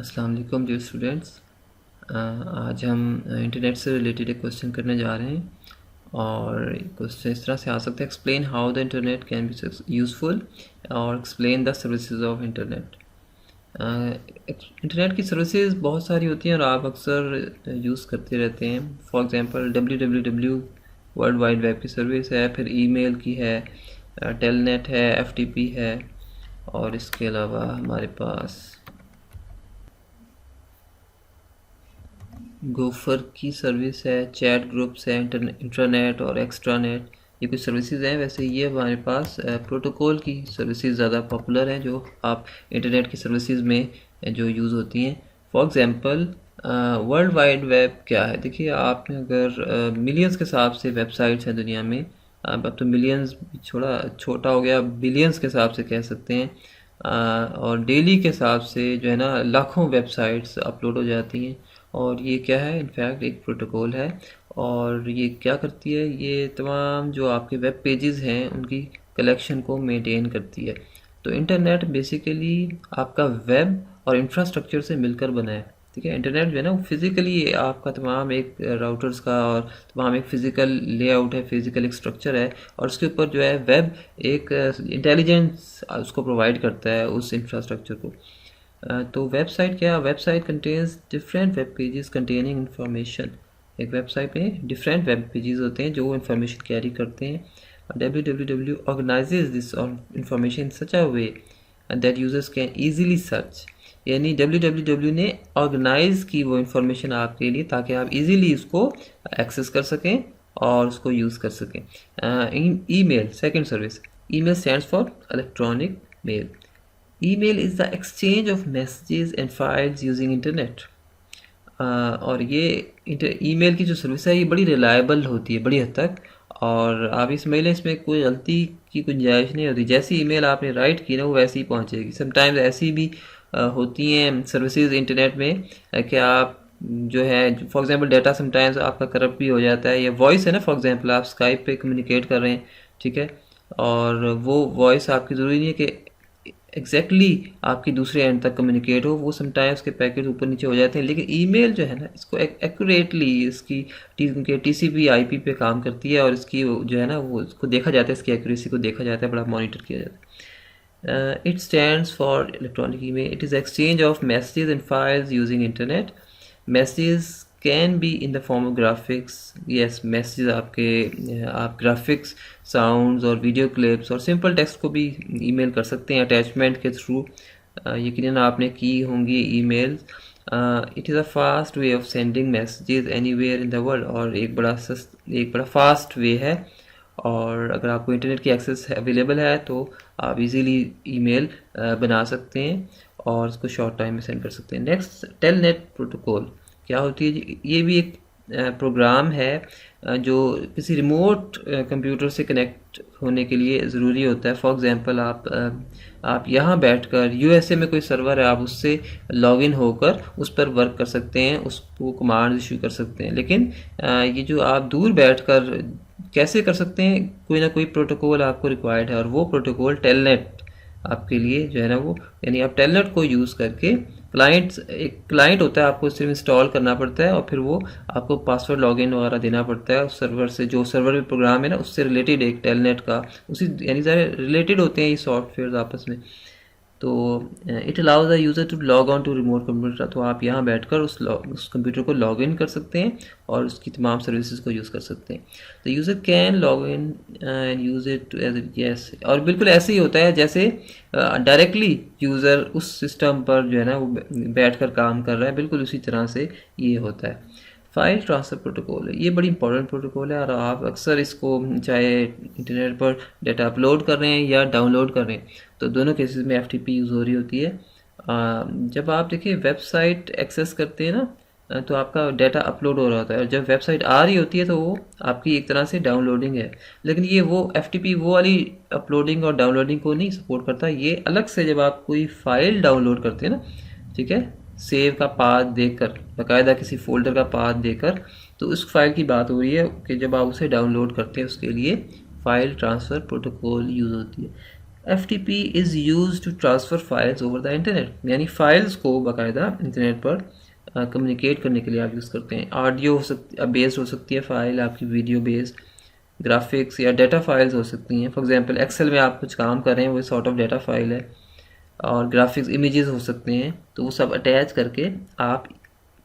अस्सलाम वालेकुम dear students. आज हम इंटरनेट से रिलेटेड एक क्वेश्चन करने जा रहे हैं और क्वेश्चन इस तरह से आ सकता है, explain how the internet can be useful और explain the services of internet. Internet की सर्विसेज बहुत सारी होती हैं और आप अक्सर यूज़ करते रहते हैं। For example www world wide web की सर्विस है, फिर ईमेल की है, टेलनेट है, FTP है और इसके अलावा हमारे पास गोफर की सर्विस है, चैट ग्रुप्स है, इंटरनेट और एक्स्ट्रानेट, ये कुछ सर्विसेज हैं। वैसे ये हमारे पास प्रोटोकॉल की सर्विसेज ज़्यादा पॉपुलर हैं जो आप इंटरनेट की सर्विसेज में जो यूज़ होती हैं। For example world wide web क्या है? देखिए, आपने अगर मिलियंस के हिसाब से वेबसाइट्स हैं दुनिया में, अब तो मिलियंस छोटा हो गया, बिलियंस के हिसाब से कह सकते हैं। और डेली के हिसाब से जो है ना, लाखों वेबसाइट्स अपलोड हो जाती हैं। और ये क्या है? इनफैक्ट एक प्रोटोकॉल है और ये क्या करती है? ये तमाम जो आपके वेब पेजेस हैं उनकी कलेक्शन को मेंटेन करती है। तो इंटरनेट बेसिकली आपका वेब और इंफ्रास्ट्रक्चर से मिलकर बना है। ठीक है, इंटरनेट जो है ना, वो फिज़िकली आपका तमाम एक राउटर्स का और तमाम एक फ़िज़िकल लेआउट है, फ़िज़िकल एक स्ट्रक्चर है और उसके ऊपर जो है वेब एक इंटेलिजेंस उसको प्रोवाइड करता है उस इंफ्रास्ट्रक्चर को। तो वेबसाइट क्या? Website contains different web pages containing information. एक वेबसाइट में डिफरेंट वेब पेजेस होते हैं जो इंफॉर्मेशन कैरी करते हैं। www organises this information in such a way that users can easily search. यानी www ने ऑर्गेनाइज की वो इंफॉर्मेशन आपके लिए ताकि आप इजीली उसको एक्सेस कर सकें और उसको यूज़ कर सकें। Email second service. Email stands for electronic mail. Email is the exchange of messages and files using internet. और ये ईमेल की जो सर्विस है ये बड़ी रिलायबल होती है बड़ी हद तक, और आप इस मेल इसमें कोई गलती की गुंजाइश नहीं होती। जैसी ईमेल आपने राइट की ना वो वैसी ही पहुंचेगी। समटाइम्स ऐसी भी होती हैं सर्विसेज इंटरनेट में कि आप जो है, फॉर एग्जांपल डाटा समटाइम्स आपका करप्ट भी हो जाता है। या वॉइस है ना, फॉर एग्जांपल आप स्काइप पे कम्युनिकेट कर रहे हैं, ठीक है, और वो वॉइस आपकी ज़रूरी नहीं है कि एग्जैक्टली आपकी दूसरे एंड तक कम्युनिकेट हो। वो समटाइम्स के पैकेट ऊपर नीचे हो जाते हैं, लेकिन ईमेल जो है ना, इसको एक्यूरेटली इसकी TCP IP पे काम करती है और इसकी जो है ना वो इसको देखा जाता है, इसकी एक्यूरेसी को देखा जाता है, बड़ा मॉनिटर किया जाता है। It stands for electronic email. It is exchange of messages and files using internet. Messages can be in the form of graphics. Yes, message आपके आप ग्राफिक्स, साउंड्स और वीडियो क्लिप्स और सिंपल टेक्स्ट को भी email कर सकते हैं attachment के थ्रू। यकीनन आपने की होंगी email. It is a fast way of sending messages anywhere in the world. और एक बड़ा फास्ट वे है, और अगर आपको इंटरनेट की एक्सेस अवेलेबल है तो आप इजीली ईमेल बना सकते हैं और उसको शॉर्ट टाइम में सेंड कर सकते हैं। नेक्स्ट, टेलनेट प्रोटोकॉल क्या होती है जी? ये भी एक प्रोग्राम है जो किसी रिमोट कंप्यूटर से कनेक्ट होने के लिए ज़रूरी होता है। फॉर एग्जांपल आप यहाँ बैठकर USA में कोई सर्वर है, आप उससे लॉगिन होकर उस पर वर्क कर सकते हैं, उसको कमांड इशू कर सकते हैं। लेकिन ये जो आप दूर बैठकर कैसे कर सकते हैं? कोई ना कोई प्रोटोकॉल आपको रिक्वायर्ड है और वो प्रोटोकॉल टेलनेट आपके लिए जो है ना वो, यानी आप टेलनेट को यूज़ करके एक क्लाइंट होता है, आपको सिर्फ इंस्टॉल करना पड़ता है और फिर वो आपको पासवर्ड लॉगिन वगैरह देना पड़ता है उस सर्वर से। जो सर्वर में प्रोग्राम है ना उससे रिलेटेड एक टेलनेट का उसी, यानी सारे रिलेटेड होते हैं ये सॉफ्टवेयर आपस में। तो it allows the user to log on to remote computer. तो आप यहाँ बैठकर उस कंप्यूटर को लॉग इन कर सकते हैं और उसकी तमाम सर्विसेज को यूज़ कर सकते हैं। तो user can log in and use it as yes. और बिल्कुल ऐसे ही होता है जैसे डायरेक्टली यूज़र उस सिस्टम पर जो है ना वो बैठकर काम कर रहा है, बिल्कुल उसी तरह से ये होता है। फाइल ट्रांसफ़र प्रोटोकॉल है, ये बड़ी इंपॉर्टेंट प्रोटोकॉल है और आप अक्सर इसको चाहे इंटरनेट पर डाटा अपलोड कर रहे हैं या डाउनलोड कर रहे हैं तो दोनों केसेस में FTP यूज़ हो रही होती है। जब आप देखिए वेबसाइट एक्सेस करते हैं ना, तो आपका डाटा अपलोड हो रहा होता है और जब वेबसाइट आ रही होती है तो वो आपकी एक तरह से डाउनलोडिंग है। लेकिन ये वो FTP वो वाली अपलोडिंग और डाउनलोडिंग को नहीं सपोर्ट करता। ये अलग से जब आप कोई फाइल डाउनलोड करते हैं ना, ठीक है, सेव का पाथ देकर, बाकायदा किसी फोल्डर का पाथ देकर, तो उस फाइल की बात हो रही है कि जब आप उसे डाउनलोड करते हैं उसके लिए फाइल ट्रांसफ़र प्रोटोकॉल यूज़ होती है। FTP is use to transfer files over the internet, यानी फाइल्स को बाकायदा इंटरनेट पर कम्युनिकेट करने के लिए आप यूज़ करते हैं। ऑडियो हो सकती बेस्ड हो सकती है फाइल आपकी, वीडियो बेस्ड, ग्राफिक्स या डाटा फाइल्स हो सकती हैं। फॉर एग्जांपल एक्सेल में आप कुछ काम कर रहे हैं, वो सॉर्ट ऑफ डाटा फाइल है। और ग्राफिक्स इमेजेस हो सकते हैं, तो वो सब अटैच करके आप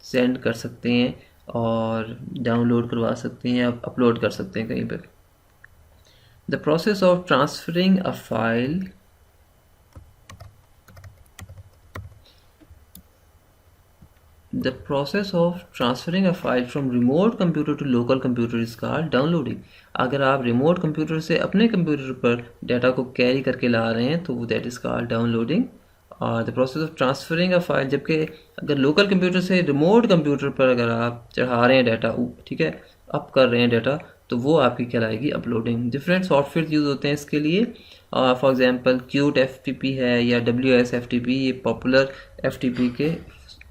सेंड कर सकते हैं और डाउनलोड करवा सकते हैं या अपलोड कर सकते हैं कहीं पर। The process of transferring a file The process of transferring a file from remote computer to local computer is called downloading. अगर आप रिमोट कंप्यूटर से अपने कंप्यूटर पर डाटा को कैरी करके ला रहे हैं तो वो दैट इज़ कॉल्ड डाउनलोडिंग। और the process of transferring a file, जबकि अगर लोकल कंप्यूटर से रिमोट कंप्यूटर पर अगर आप चढ़ा रहे हैं डाटा, ठीक है, अप कर रहे हैं डाटा, तो वो आपकी कहलाएगी अपलोडिंग। डिफरेंट सॉफ्टवेयर यूज़ होते हैं इसके लिए। फॉर एग्जांपल Qt FTP है या WS FTP, ये पॉपुलर FTP के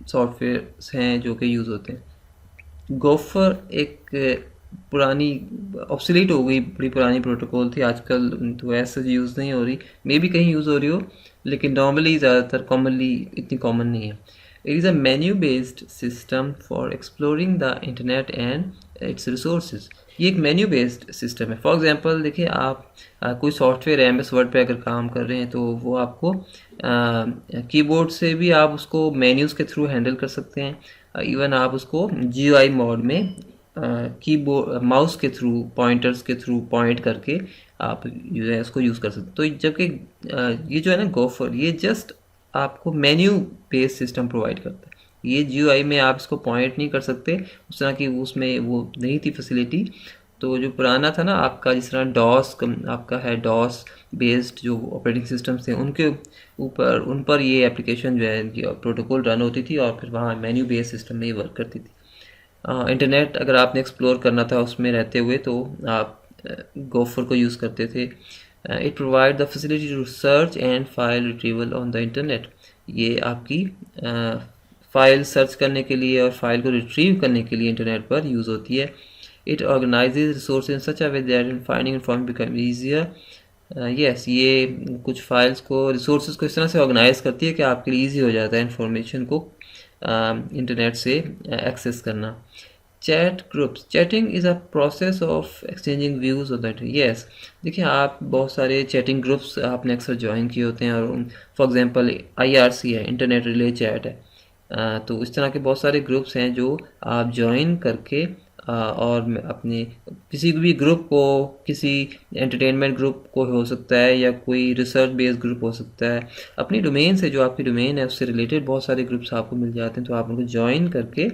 सॉफ्टवेयर्स हैं जो कि यूज़ होते हैं। गोफर एक पुरानी ऑब्सोलीट हो गई, बड़ी पुरानी प्रोटोकॉल थी, आजकल तो ऐसे यूज़ नहीं हो रही, मे बी कहीं यूज़ हो रही हो, लेकिन नॉर्मली ज़्यादातर कॉमनली इतनी कॉमन नहीं है। It is a menu based system for exploring the internet and it's resources. ये एक मेन्यू बेस्ड सिस्टम है। फॉर एग्जांपल देखिए, आप कोई सॉफ्टवेयर है, MS वर्ड पे अगर काम कर रहे हैं तो वो आपको कीबोर्ड से भी आप उसको मेन्यूज़ के थ्रू हैंडल कर सकते हैं। इवन आप उसको GUI मोड में कीबोर्ड माउस के थ्रू, पॉइंटर्स के थ्रू पॉइंट करके आप जो है उसको यूज़ कर सकते हैं। तो जबकि ये जो है ना गोफर, ये जस्ट आपको मेन्यू बेस्ड सिस्टम प्रोवाइड करता है। ये GUI में आप इसको पॉइंट नहीं कर सकते, उस तरह की उसमें वो नहीं थी फैसिलिटी। तो जो पुराना था ना आपका, जिस तरह डॉस आपका है, डॉस बेस्ड जो ऑपरेटिंग सिस्टम्स थे, उनके ऊपर उन पर ये एप्लीकेशन जो है प्रोटोकॉल रन होती थी और फिर वहाँ मेन्यू बेस्ड सिस्टम में ये वर्क करती थी। इंटरनेट अगर आपने एक्सप्लोर करना था उसमें रहते हुए तो आप गोफर को यूज़ करते थे। It provide the facility to search and file retrieval on the internet. ये आपकी फाइल सर्च करने के लिए और फाइल को रिट्रीव करने के लिए इंटरनेट पर यूज़ होती है। It organises resource in such a way that finding information become easier. Yes, ये कुछ फाइल्स को, रिसोर्स को इस तरह से ऑर्गेनाइज करती है कि आपके लिए ईजी हो जाता है इंफॉर्मेशन को इंटरनेट से एक्सेस करना। Chat groups, chatting is a process of exchanging views on that. Yes, देखिए आप बहुत सारे चैटिंग ग्रुप्स आपने अक्सर ज्वाइन किए होते हैं, और फॉर एग्जांपल IRC है, इंटरनेट रिले चैट है। तो इस तरह के बहुत सारे ग्रुप्स हैं जो आप ज्वाइन करके और अपने किसी भी ग्रुप को, किसी एंटरटेनमेंट ग्रुप को हो सकता है या कोई रिसर्च बेस्ड ग्रुप हो सकता है, अपनी डोमेन से, जो आपकी डोमेन है उससे रिलेटेड बहुत सारे ग्रुप्स आपको मिल जाते हैं, तो आप उनको ज्वाइन करके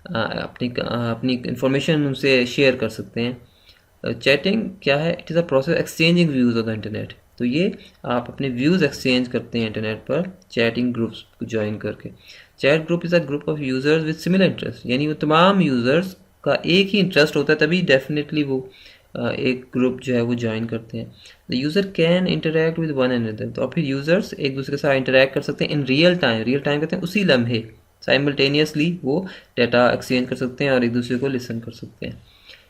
अपनी इंफॉर्मेशन उनसे शेयर कर सकते हैं। चैटिंग क्या है? It is a process exchanging views on the internet. तो ये आप अपने व्यूज़ एक्सचेंज करते हैं इंटरनेट पर चैटिंग ग्रुप्स को ज्वाइन करके। Chat group is a group of users with similar interest, यानी वो तमाम यूज़र्स का एक ही इंटरेस्ट होता है, तभी डेफिनेटली वो एक ग्रुप जो है वो ज्वाइन करते हैं। The user can interact with one another, तो फिर यूज़र्स एक दूसरे के साथ इंटरेक्ट कर सकते हैं in real time. Real time कहते हैं उसी लम्हे, साइमल्टेनियसली वो डाटा एक्सचेंज कर सकते हैं और एक दूसरे को लिसन कर सकते हैं।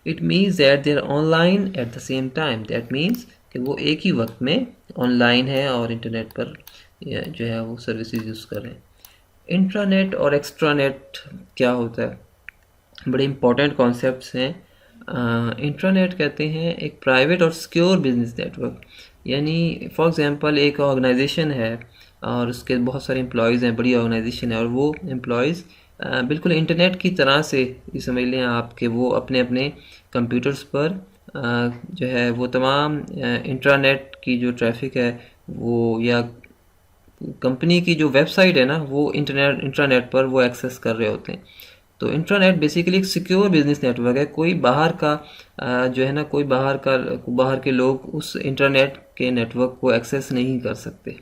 It means that they are online at the same time, that means कि वो एक ही वक्त में ऑनलाइन है और इंटरनेट पर जो है वो सर्विसेज यूज़ कर रहे हैं। इंट्रानेट और एक्स्ट्रानेट क्या होता है? बड़े इंपॉर्टेंट कॉन्सेप्ट्स हैं। इंट्रानेट कहते हैं एक प्राइवेट और सिक्योर बिजनेस नेटवर्क, यानी फॉर एग्जांपल एक ऑर्गेनाइजेशन है और उसके बहुत सारे एम्प्लॉयज़ हैं, बड़ी ऑर्गेनाइजेशन है, और वो एम्प्लॉयज़ बिल्कुल इंटरनेट की तरह से ये समझ लें आप कि वो अपने अपने कंप्यूटर्स पर जो है वो तमाम इंट्रानेट की जो ट्रैफिक है वो, या कंपनी की जो वेबसाइट है ना, वो इंट्रानेट पर वो एक्सेस कर रहे होते हैं। तो इंट्रानेट बेसिकली एक सिक्योर बिजनेस नेटवर्क है। कोई बाहर का जो है ना, कोई बाहर के लोग उस इंटरनेट के नेटवर्क को एक्सेस नहीं कर सकते।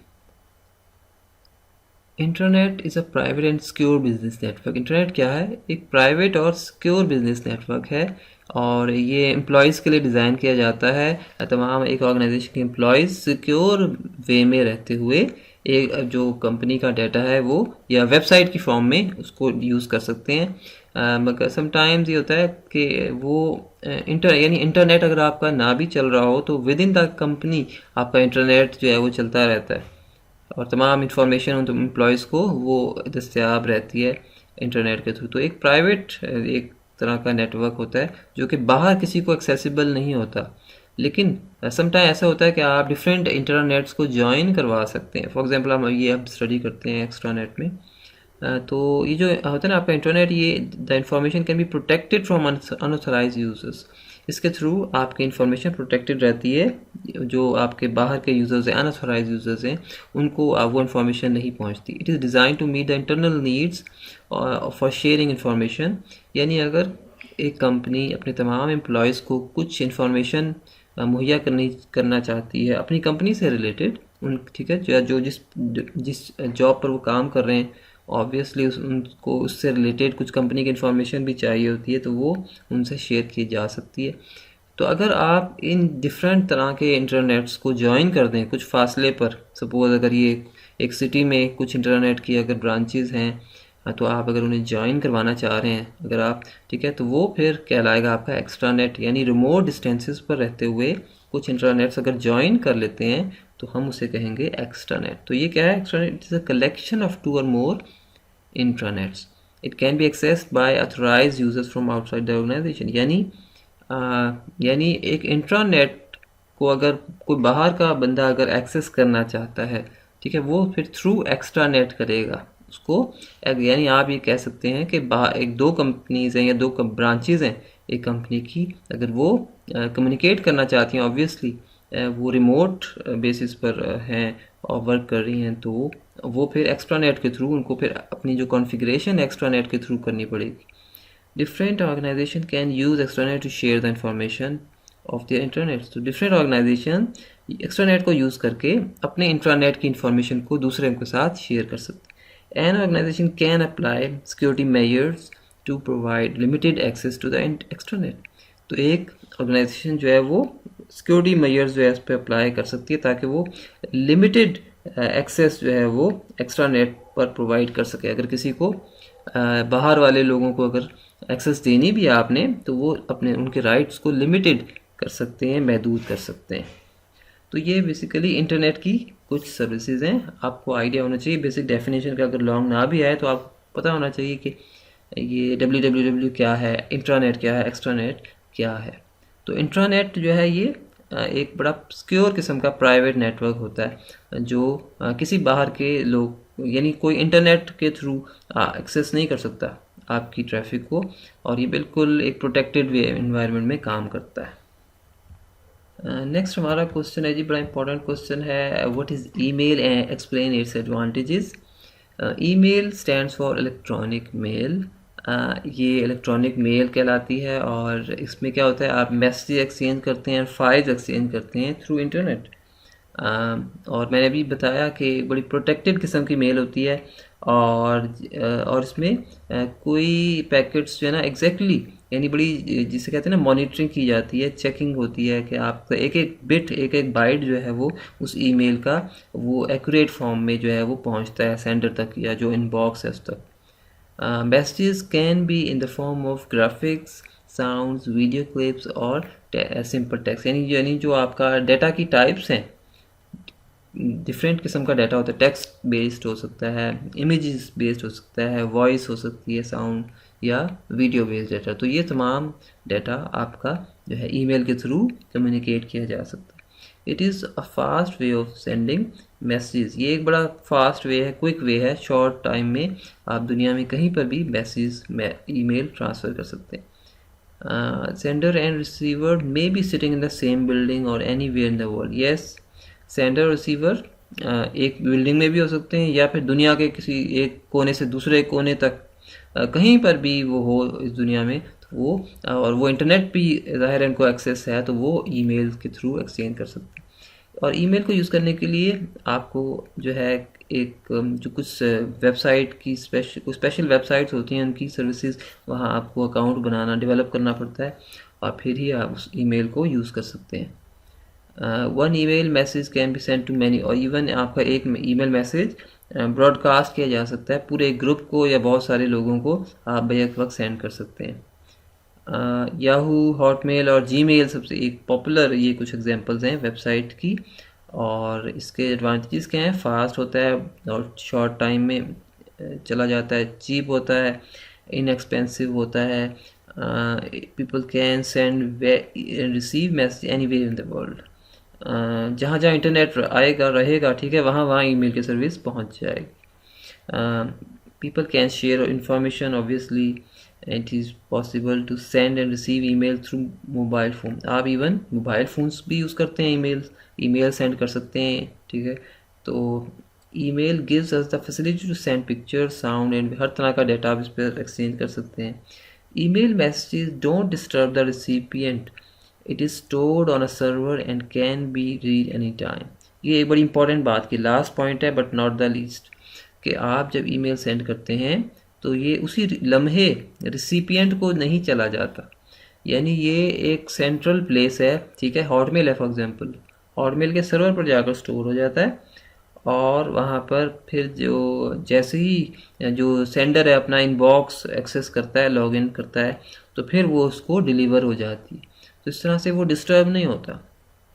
Internet is a private and secure business network. Internet क्या है? एक प्राइवेट और सिक्योर बिजनेस नेटवर्क है, और ये एम्प्लॉयज़ के लिए डिज़ाइन किया जाता है। तमाम एक ऑर्गेनाइजेशन के एम्प्लॉयज़ सिक्योर वे में रहते हुए एक जो कंपनी का डाटा है वो या वेबसाइट की फॉर्म में उसको यूज़ कर सकते हैं। मगर समटाइम्स ये होता है कि वो यानी इंटरनेट अगर आपका ना भी चल रहा हो तो विद इन द कंपनी आपका इंटरनेट जो है वो चलता रहता है और तमाम इंफॉर्मेशन उन एम्प्लॉयज़ को वो दस्तियाब रहती है इंटरनेट के थ्रू। तो एक प्राइवेट एक तरह का नेटवर्क होता है जो कि बाहर किसी को एक्सेसिबल नहीं होता, लेकिन समटाइम ऐसा होता है कि आप डिफरेंट इंटरनेट्स को ज्वाइन करवा सकते हैं। फॉर एग्जांपल हम ये अब स्टडी करते हैं एक्स्ट्रानेट में। तो ये जो होता है ना आपका इंटरनेट, ये the information can be protected from unauthorized users. इसके थ्रू आपकी इंफॉर्मेशन प्रोटेक्टेड रहती है, जो आपके बाहर के यूज़र्स हैं, अनऑथराइज्ड यूज़र्स हैं, उनको वो इन्फॉर्मेशन नहीं पहुंचती। It is design to meet the internal needs for sharing information. यानी अगर एक कंपनी अपने तमाम एम्प्लॉयज़ को कुछ इंफॉर्मेशन मुहैया करना चाहती है अपनी कंपनी से रिलेटेड, उन ठीक है, जो जिस जिस जॉब पर वो काम कर रहे हैं, ऑब्वियसली उनको उससे रिलेटेड कुछ कंपनी की इन्फॉर्मेशन भी चाहिए होती है, तो वो उनसे शेयर की जा सकती है। तो अगर आप इन डिफरेंट तरह के इंटरनेट्स को ज्वाइन कर दें कुछ फासले पर, सपोज़ अगर ये एक सिटी में कुछ इंटरनेट की अगर ब्रांचेज़ हैं, तो आप अगर उन्हें ज्वाइन करवाना चाह रहे हैं अगर आप, ठीक है, तो वो फिर कहलाएगा आपका एक्स्ट्रानेट। यानी रिमोट डिस्टेंसेस पर रहते हुए कुछ इंटरनेट्स अगर ज्वाइन कर लेते हैं तो हम उसे कहेंगे एक्स्ट्रानेट। तो ये क्या है? Extranet is a collection of 2 और मोर intranets. It can be accessed by authorized users from outside the organization. यानी एक इंट्रानेट को अगर कोई बाहर का बंदा अगर एक्सेस करना चाहता है, ठीक है, वो फिर थ्रू एक्स्ट्रानेट करेगा उसको। यानी आप ये कह सकते हैं कि एक दो कंपनीज हैं या दो ब्रांचेज हैं एक कंपनी की, अगर वो कम्युनिकेट करना चाहती हैं, ऑब्वियसली वो रिमोट बेसिस पर हैं और वर्क कर रही हैं, तो वो फिर एक्स्ट्रानेट के थ्रू उनको फिर अपनी जो कॉन्फ़िगरेशन एक्स्ट्रानेट के थ्रू करनी पड़ेगी। Different organization can use extranet to share the information of their internet. तो डिफरेंट ऑर्गेनाइजेशन एक्स्ट्रानेट को यूज़ करके अपने इंट्रानेट की इंफॉर्मेशन को दूसरे के साथ शेयर कर सकते हैं। An organization can apply security measures to provide limited access to the extranet. तो एक ऑर्गेनाइजेशन जो है वो सिक्योरिटी मेजर्स जो है इस पर अप्लाई कर सकती है ताकि वो लिमिटेड एक्सेस जो है वो एक्स्ट्रानेट पर प्रोवाइड कर सके। अगर किसी को बाहर वाले लोगों को अगर एक्सेस देनी भी है आपने, तो वो अपने उनके राइट्स को लिमिटेड कर सकते हैं, महदूद कर सकते हैं। तो ये बेसिकली इंटरनेट की कुछ सर्विसेज हैं। आपको आइडिया होना चाहिए बेसिक डेफिनेशन का, अगर लॉन्ग ना भी आए तो आप पता होना चाहिए कि ये www क्या है, इंट्रानेट क्या है, एक्स्ट्रानेट क्या है। तो इंट्रानेट जो है ये एक बड़ा सिक्योर किस्म का प्राइवेट नेटवर्क होता है जो किसी बाहर के लोग यानी कोई इंटरनेट के थ्रू एक्सेस नहीं कर सकता आपकी ट्रैफिक को, और ये बिल्कुल एक प्रोटेक्टेड एनवायरनमेंट में काम करता है। नेक्स्ट हमारा क्वेश्चन है जी, बड़ा इंपॉर्टेंट क्वेश्चन है, what is email and explain its advantages. Email stands for electronic mail. ये इलेक्ट्रॉनिक मेल कहलाती है और इसमें क्या होता है, आप मैसेज एक्सचेंज करते हैं, फाइल्स एक्सचेंज करते हैं थ्रू इंटरनेट। और मैंने अभी बताया कि बड़ी प्रोटेक्टेड किस्म की मेल होती है और इसमें कोई पैकेट्स जो है ना एग्जैक्टली यानी बड़ी जिसे कहते हैं ना मॉनिटरिंग की जाती है, चेकिंग होती है कि आपका एक एक बिट एक एक बाइट जो है वो उस ईमेल का वो एक्यूरेट फॉर्म में जो है वो पहुंचता है सेंडर तक या जो इनबॉक्स है उस तक। Messages can be in the form of graphics, sounds, video clips और simple text। यानी जो आपका डेटा की टाइप्स हैं, डिफरेंट किस्म का डाटा होता है, टेक्स्ट बेस्ड हो सकता है, इमेजेस बेस्ड हो सकता है, वॉइस हो सकती है, साउंड या वीडियो बेस्ड डाटा। तो ये तमाम डाटा आपका जो है ईमेल के थ्रू कम्युनिकेट किया जा सकता है। It is a fast way of sending message. ये एक बड़ा फास्ट वे है, क्विक वे है, शॉर्ट टाइम में आप दुनिया में कहीं पर भी मैसेज ईमेल ट्रांसफ़र कर सकते हैं। Sender and receiver may be sitting in the same building और anywhere in the world. Yes, sender और रिसीवर एक बिल्डिंग में भी हो सकते हैं या फिर दुनिया के किसी एक कोने से दूसरे कोने तक कहीं पर भी वो हो इस दुनिया में, तो वो और वो इंटरनेट भी ज़ाहिर उनको एक्सेस है तो वो ईमेल के थ्रू एक्सचेंज कर सकते हैं। और ईमेल को यूज़ करने के लिए आपको जो है एक जो कुछ वेबसाइट की स्पेशल वेबसाइट्स होती हैं उनकी सर्विसेज, वहाँ आपको अकाउंट बनाना डेवलप करना पड़ता है और फिर ही आप उस ईमेल को यूज़ कर सकते हैं। One email message can be send to many, और इवन आपका एक ईमेल मैसेज ब्रॉडकास्ट किया जा सकता है पूरे ग्रुप को या बहुत सारे लोगों को आप बैक वक्त सेंड कर सकते हैं। याहू, हॉटमेल और जीमेल सबसे एक पॉपुलर, ये कुछ एग्जांपल्स हैं वेबसाइट की। और इसके एडवांटेजेस क्या हैं? फास्ट होता है और शॉर्ट टाइम में चला जाता है, चीप होता है, इनएक्सपेंसिव होता है, people can send receive message anywhere in the world. जहाँ जहाँ इंटरनेट आएगा रहेगा, ठीक है, वहाँ वहाँ ईमेल की सर्विस पहुँच जाएगी। People can share information, obviously it is possible to send and receive email through mobile phone. आप इवन मोबाइल फ़ोन्स भी यूज़ करते हैं, ईमेल सेंड कर सकते हैं, ठीक है। तो email gives us the facility to send picture, sound and हर तरह का डेटा आप इस पर एक्सचेंज कर सकते हैं। Email messages don't disturb the recipient, it is stored on a server and can be read any time. ये एक बड़ी इंपॉर्टेंट बात की लास्ट पॉइंट है, बट नॉट द लीस्ट, कि आप जब ईमेल सेंड करते हैं तो ये उसी लम्हे रिसिपिएंट को नहीं चला जाता, यानी ये एक सेंट्रल प्लेस है, ठीक है। हॉटमेल है फॉर एग्जांपल, हॉटमेल के सर्वर पर जाकर स्टोर हो जाता है, और वहाँ पर फिर जो जैसे ही जो सेंडर है अपना इनबॉक्स एक्सेस करता है, लॉगिन करता है, तो फिर वो उसको डिलीवर हो जाती है। तो इस तरह से वो डिस्टर्ब नहीं होता,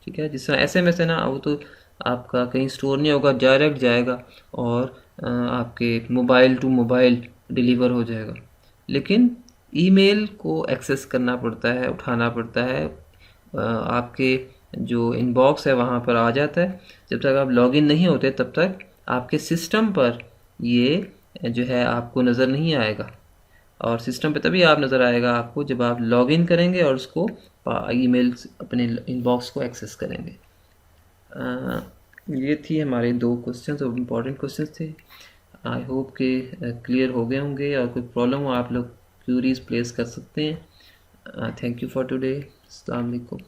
ठीक है। जिस तरह SMS है ना, वो तो आपका कहीं स्टोर नहीं होगा, डायरेक्ट जाएगा और आपके मोबाइल टू मोबाइल डिलीवर हो जाएगा। लेकिन ईमेल को एक्सेस करना पड़ता है, उठाना पड़ता है, आपके जो इनबॉक्स है वहाँ पर आ जाता है। जब तक आप लॉगिन नहीं होते तब तक आपके सिस्टम पर ये जो है आपको नज़र नहीं आएगा, और सिस्टम पे तभी आप नज़र आएगा आपको जब आप लॉगिन करेंगे और उसको ईमेल अपने इनबॉक्स को एक्सेस करेंगे। ये थी हमारे 2 क्वेश्चंस और इम्पोर्टेंट क्वेश्चंस थे। आई होप कि क्लियर हो गए होंगे, और कोई प्रॉब्लम हो आप लोग क्यूरीज प्लेस कर सकते हैं। Thank you for today. अस्सलाम वालेकुम।